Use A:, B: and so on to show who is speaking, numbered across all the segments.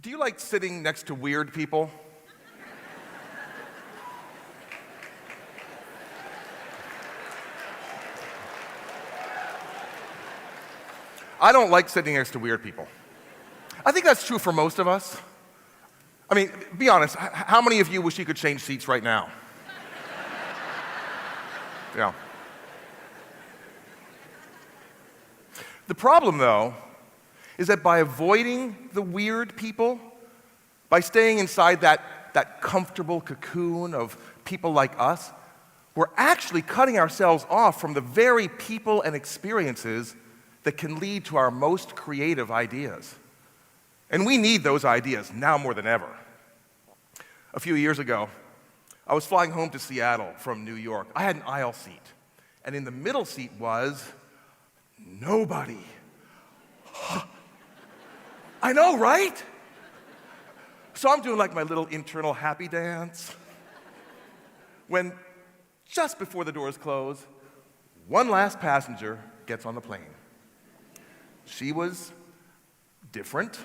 A: Do you like sitting next to weird people? I don't like sitting next to weird people. I think that's true for most of us. I mean, be honest, how many of you wish you could change seats right now? Yeah. The problem, though, is that by avoiding the weird people, by staying inside that comfortable cocoon of people like us, we're actually cutting ourselves off from the very people and experiences that can lead to our most creative ideas. And we need those ideas now more than ever. A few years ago, I was flying home to Seattle from New York. I had an aisle seat, and in the middle seat was nobody. I know, right? So I'm doing like my little internal happy dance, when just before the doors close, one last passenger gets on the plane. She was different.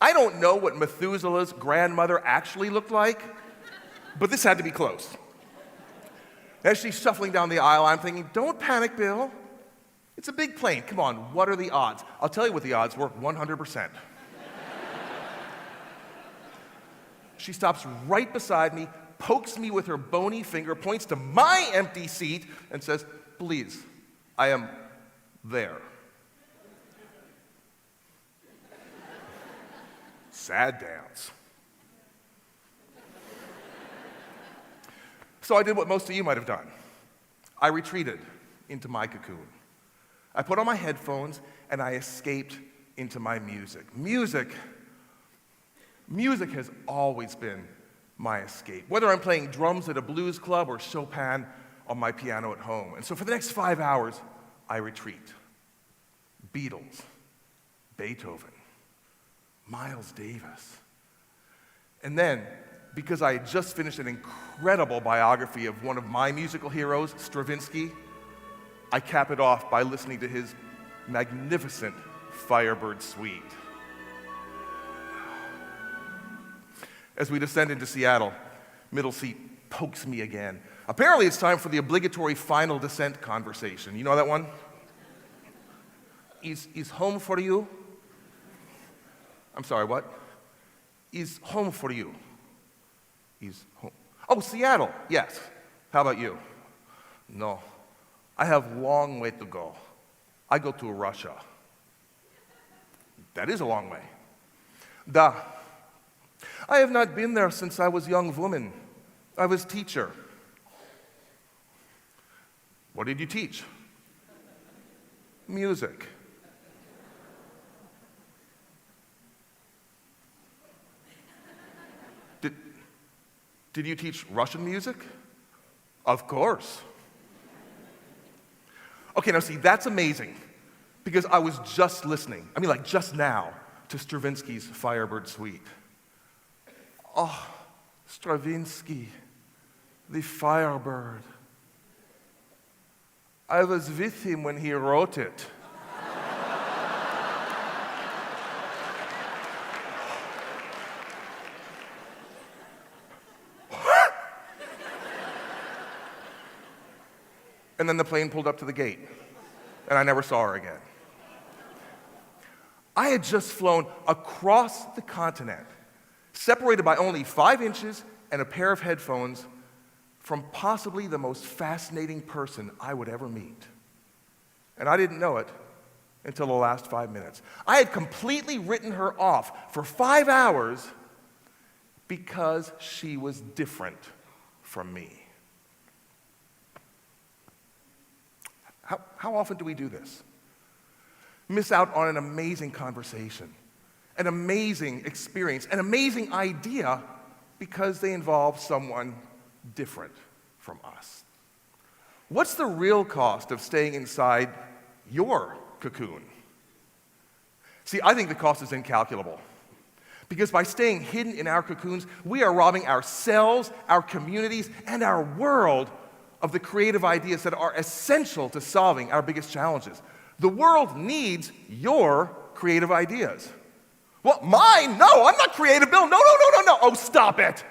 A: I don't know what Methuselah's grandmother actually looked like, but this had to be close. As she's shuffling down the aisle, I'm thinking, don't panic, Bill. It's a big plane. Come on, what are the odds? I'll tell you what the odds were, 100%. She stops right beside me, pokes me with her bony finger, points to my empty seat, and says, please, I am there. Sad dance. So I did what most of you might have done. I retreated into my cocoon. I put on my headphones and I escaped into my music. Music has always been my escape, whether I'm playing drums at a blues club or Chopin on my piano at home. And so for the next 5 hours, I retreat. Beatles, Beethoven, Miles Davis. And then, because I had just finished an incredible biography of one of my musical heroes, Stravinsky, I cap it off by listening to his magnificent Firebird Suite. As we descend into Seattle, middle seat pokes me again. Apparently it's time for the obligatory final descent conversation. You know that one? Is home for you? I'm sorry, what? Is home for you? Is home. Oh, Seattle, yes. How about you? No, I have long way to go. I go to Russia. That is a long way. Da. I have not been there since I was young woman. I was teacher. What did you teach? Music. Did you teach Russian music? Of course. Okay, now see, that's amazing, because I was just listening, like just now, to Stravinsky's Firebird Suite. Oh, Stravinsky, the Firebird. I was with him when he wrote it. And then the plane pulled up to the gate, and I never saw her again. I had just flown across the continent, separated by only 5 inches and a pair of headphones from possibly the most fascinating person I would ever meet. And I didn't know it until the last 5 minutes. I had completely written her off for 5 hours because she was different from me. How often do we do this? Miss out on an amazing conversation, an amazing experience, an amazing idea because they involve someone different from us. What's the real cost of staying inside your cocoon? See, I think the cost is incalculable. Because by staying hidden in our cocoons, we are robbing ourselves, our communities, and our world of the creative ideas that are essential to solving our biggest challenges. The world needs your creative ideas. What, mine? No, I'm not creative, Bill. No. Oh, stop it.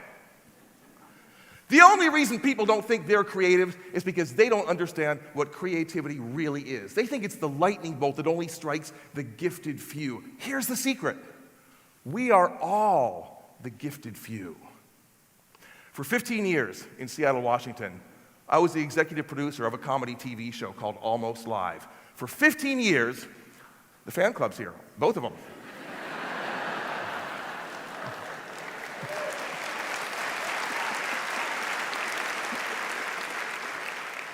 A: The only reason people don't think they're creative is because they don't understand what creativity really is. They think it's the lightning bolt that only strikes the gifted few. Here's the secret. We are all the gifted few. For 15 years in Seattle, Washington, I was the executive producer of a comedy TV show called Almost Live. For 15 years, the fan club's here, both of them.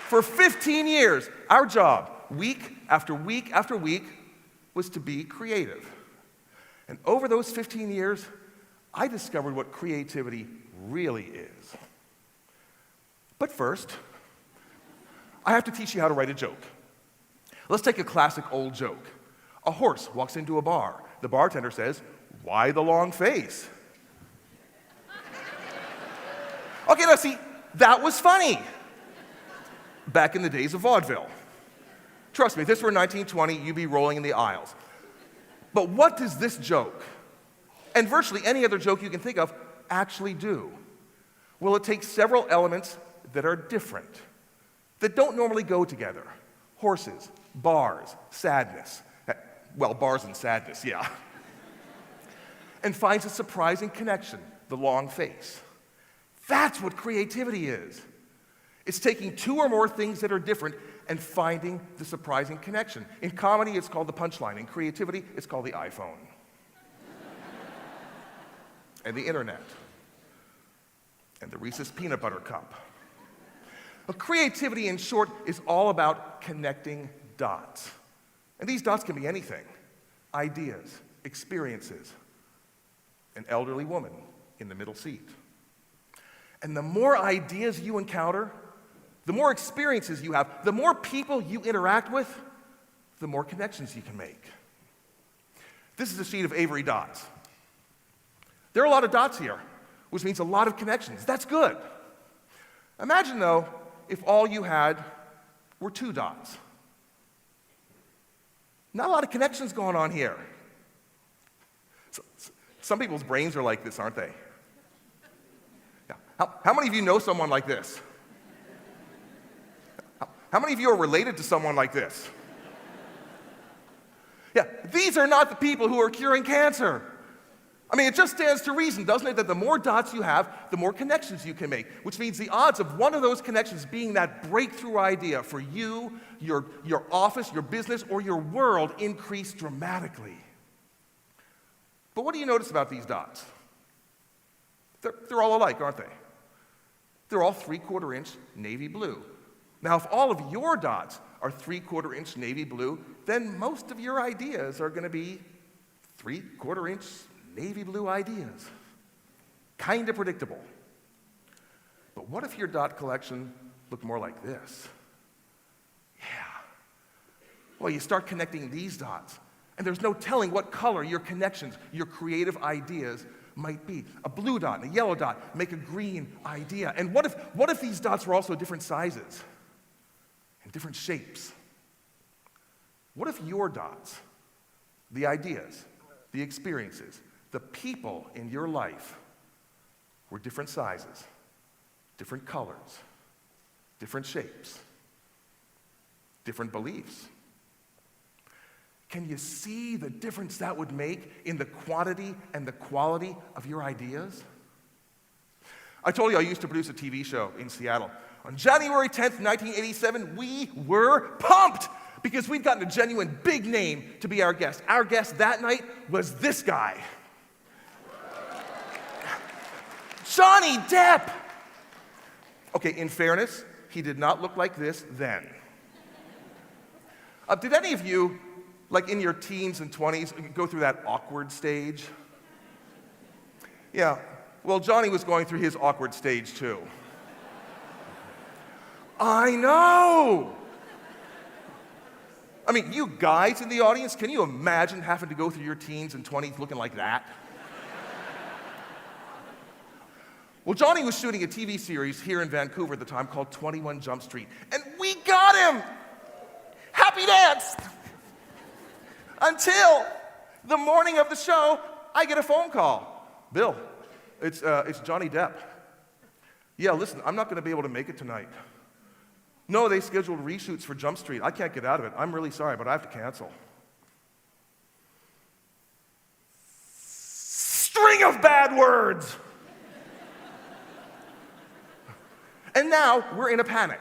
A: For 15 years, our job, week after week after week, was to be creative. And over those 15 years, I discovered what creativity really is. But first, I have to teach you how to write a joke. Let's take a classic old joke. A horse walks into a bar. The bartender says, "Why the long face?" Okay, now see, that was funny. Back in the days of vaudeville. Trust me, if this were 1920, you'd be rolling in the aisles. But what does this joke, and virtually any other joke you can think of, actually do? Well, it takes several elements that are different, that don't normally go together. Horses, bars, sadness. Well, bars and sadness, yeah. And finds a surprising connection, the long face. That's what creativity is. It's taking two or more things that are different and finding the surprising connection. In comedy, it's called the punchline. In creativity, it's called the iPhone. And the internet. And the Reese's Peanut Butter Cup. But creativity, in short, is all about connecting dots. And these dots can be anything. Ideas, experiences. An elderly woman in the middle seat. And the more ideas you encounter, the more experiences you have, the more people you interact with, the more connections you can make. This is a sheet of Avery dots. There are a lot of dots here, which means a lot of connections. That's good. Imagine, though, if all you had were 2 dots. Not a lot of connections going on here. Some people's brains are like this, aren't they? Yeah. How many of you know someone like this? How many of you are related to someone like this? Yeah, these are not the people who are curing cancer. I mean, it just stands to reason, doesn't it, that the more dots you have, the more connections you can make, which means the odds of one of those connections being that breakthrough idea for you, your office, your business, or your world increase dramatically. But what do you notice about these dots? They're all alike, aren't they? They're all 3/4 inch navy blue. Now, if all of your dots are 3/4 inch navy blue, then most of your ideas are going to be 3/4 inch navy blue ideas. Kind of predictable. But what if your dot collection looked more like this? Yeah. Well, you start connecting these dots, and there's no telling what color your connections, your creative ideas might be. A blue dot and a yellow dot make a green idea. And what if these dots were also different sizes? And different shapes. What if your dots, the ideas, the experiences, the people in your life were different sizes, different colors, different shapes, different beliefs? Can you see the difference that would make in the quantity and the quality of your ideas? I told you I used to produce a TV show in Seattle. On January 10th, 1987, we were pumped because we'd gotten a genuine big name to be our guest. Our guest that night was this guy. Johnny Depp! Okay, in fairness, he did not look like this then. Did any of you, like in your teens and 20s, go through that awkward stage? Yeah, well, Johnny was going through his awkward stage too. I know! I mean, you guys in the audience, can you imagine having to go through your teens and 20s looking like that? Well, Johnny was shooting a TV series here in Vancouver at the time called 21 Jump Street, and we got him! Happy dance! Until The morning of the show, I get a phone call. Bill, it's Johnny Depp. Yeah, listen, I'm not going to be able to make it tonight. No, they scheduled reshoots for Jump Street. I can't get out of it. I'm really sorry, but I have to cancel. String of bad words. And now we're in a panic.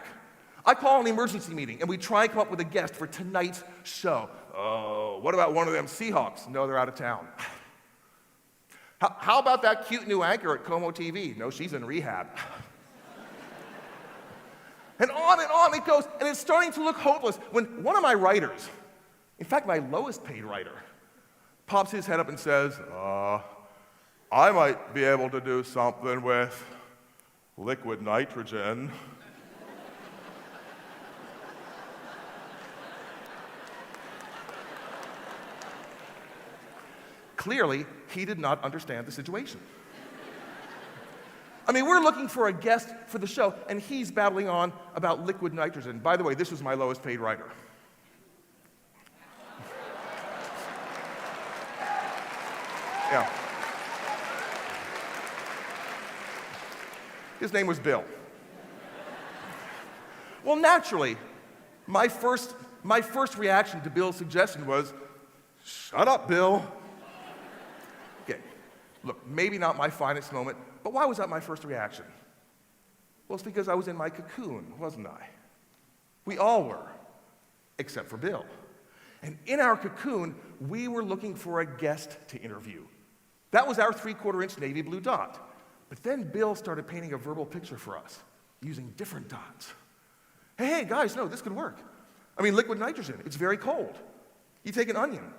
A: I call an emergency meeting, and we try and come up with a guest for tonight's show. Oh, what about one of them Seahawks? No, they're out of town. How about that cute new anchor at Como TV? No, she's in rehab. And on it goes, and it's starting to look hopeless when one of my writers, in fact, my lowest paid writer, pops his head up and says, I might be able to do something with liquid nitrogen. Clearly, he did not understand the situation. I mean, we're looking for a guest for the show, and he's babbling on about liquid nitrogen. By the way, this was my lowest paid writer. Yeah. His name was Bill. Well, naturally, my first reaction to Bill's suggestion was, shut up, Bill. Okay, look, maybe not my finest moment, but why was that my first reaction? Well, it's because I was in my cocoon, wasn't I? We all were, except for Bill. And in our cocoon, we were looking for a guest to interview. That was our 3/4-inch navy blue dot. But then Bill started painting a verbal picture for us, using different dots. Hey, guys, no, this could work. I mean, liquid nitrogen, it's very cold. You take an onion,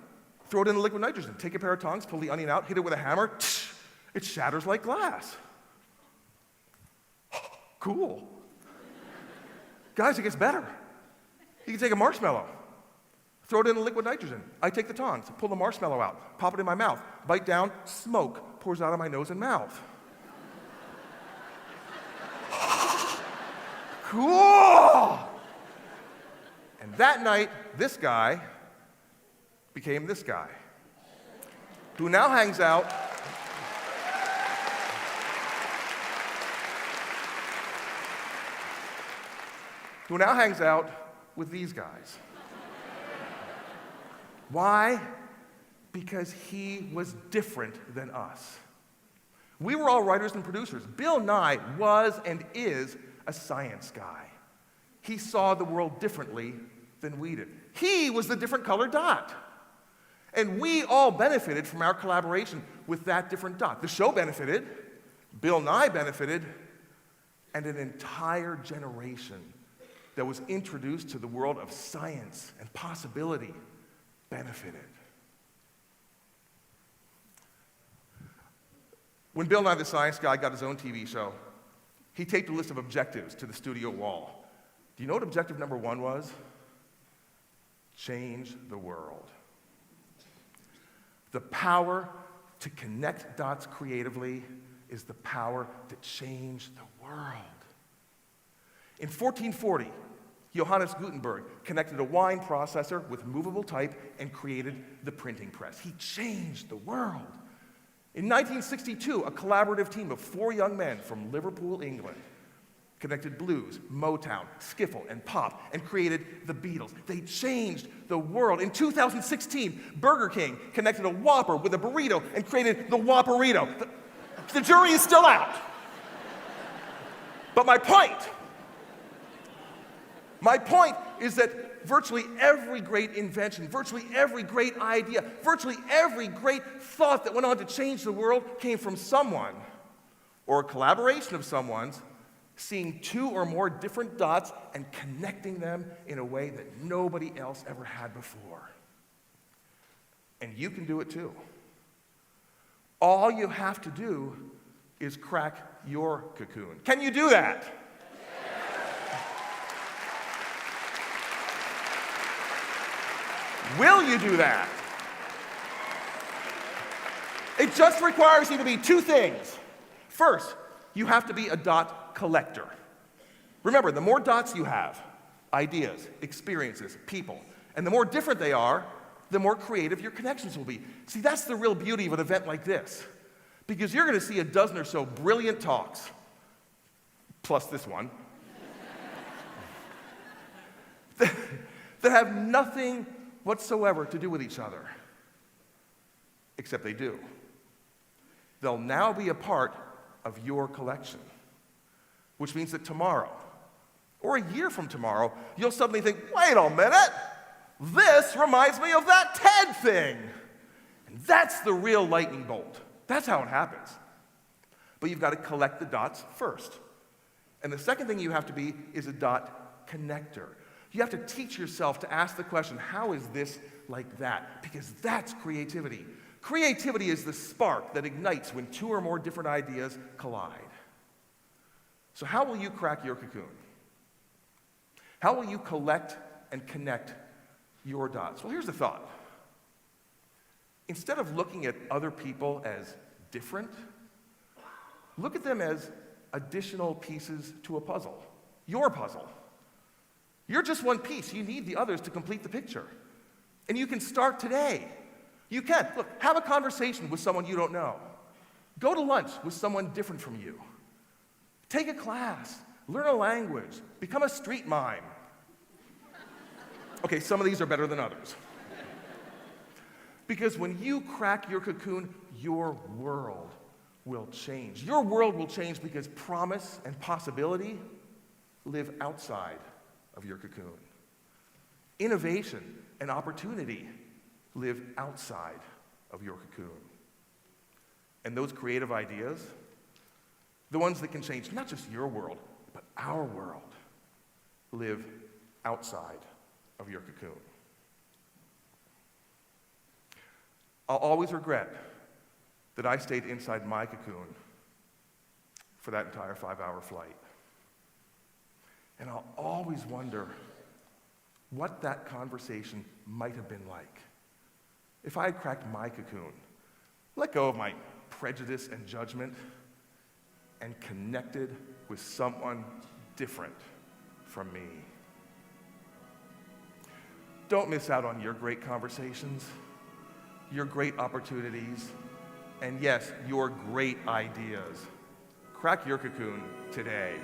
A: throw it in the liquid nitrogen, take a pair of tongs, pull the onion out, hit it with a hammer, it shatters like glass. Cool. Guys, it gets better. You can take a marshmallow, throw it in the liquid nitrogen. I take the tongs, pull the marshmallow out, pop it in my mouth, bite down, smoke pours out of my nose and mouth. Cool! And that night, this guy became this guy, who now hangs out with these guys. Why? Because he was different than us. We were all writers and producers. Bill Nye was and is a science guy. He saw the world differently than we did. He was the different colored dot. And we all benefited from our collaboration with that different dot. The show benefited, Bill Nye benefited, and an entire generation that was introduced to the world of science and possibility benefited. When Bill Nye the Science Guy got his own TV show, he taped a list of objectives to the studio wall. Do you know what objective number 1 was? Change the world. The power to connect dots creatively is the power to change the world. In 1440, Johannes Gutenberg connected a wine processor with movable type and created the printing press. He changed the world. In 1962, a collaborative team of 4 young men from Liverpool, England, connected blues, Motown, skiffle, and pop, and created the Beatles. They changed the world. In 2016, Burger King connected a Whopper with a burrito and created the Whopperito. The jury is still out. But my point is that virtually every great invention, virtually every great idea, virtually every great thought that went on to change the world came from someone, or a collaboration of someone's, seeing 2 or more different dots and connecting them in a way that nobody else ever had before. And you can do it too. All you have to do is crack your cocoon. Can you do that? Will you do that? It just requires you to be 2 things. First, you have to be a dot collector. Remember, the more dots you have, ideas, experiences, people, and the more different they are, the more creative your connections will be. See, that's the real beauty of an event like this, because you're going to see a dozen or so brilliant talks, plus this one, that have nothing whatsoever to do with each other, except they do. They'll now be a part of your collection, which means that tomorrow, or a year from tomorrow, you'll suddenly think, wait a minute, this reminds me of that TED thing. And that's the real lightning bolt. That's how it happens. But you've got to collect the dots first. And the second thing you have to be is a dot connector. You have to teach yourself to ask the question, how is this like that? Because that's creativity. Creativity is the spark that ignites when two or more different ideas collide. So how will you crack your cocoon? How will you collect and connect your dots? Well, here's the thought. Instead of looking at other people as different, look at them as additional pieces to a puzzle. Your puzzle. You're just one piece. You need the others to complete the picture. And you can start today. You can. Look, have a conversation with someone you don't know. Go to lunch with someone different from you. Take a class. Learn a language. Become a street mime. Okay, some of these are better than others. Because when you crack your cocoon, your world will change. Your world will change because promise and possibility live outside of your cocoon. Innovation and opportunity live outside of your cocoon. And those creative ideas, the ones that can change not just your world, but our world, live outside of your cocoon. I'll always regret that I stayed inside my cocoon for that entire 5-hour flight. And I'll always wonder what that conversation might have been like if I had cracked my cocoon, let go of my prejudice and judgment, and connected with someone different from me. Don't miss out on your great conversations, your great opportunities, and yes, your great ideas. Crack your cocoon today.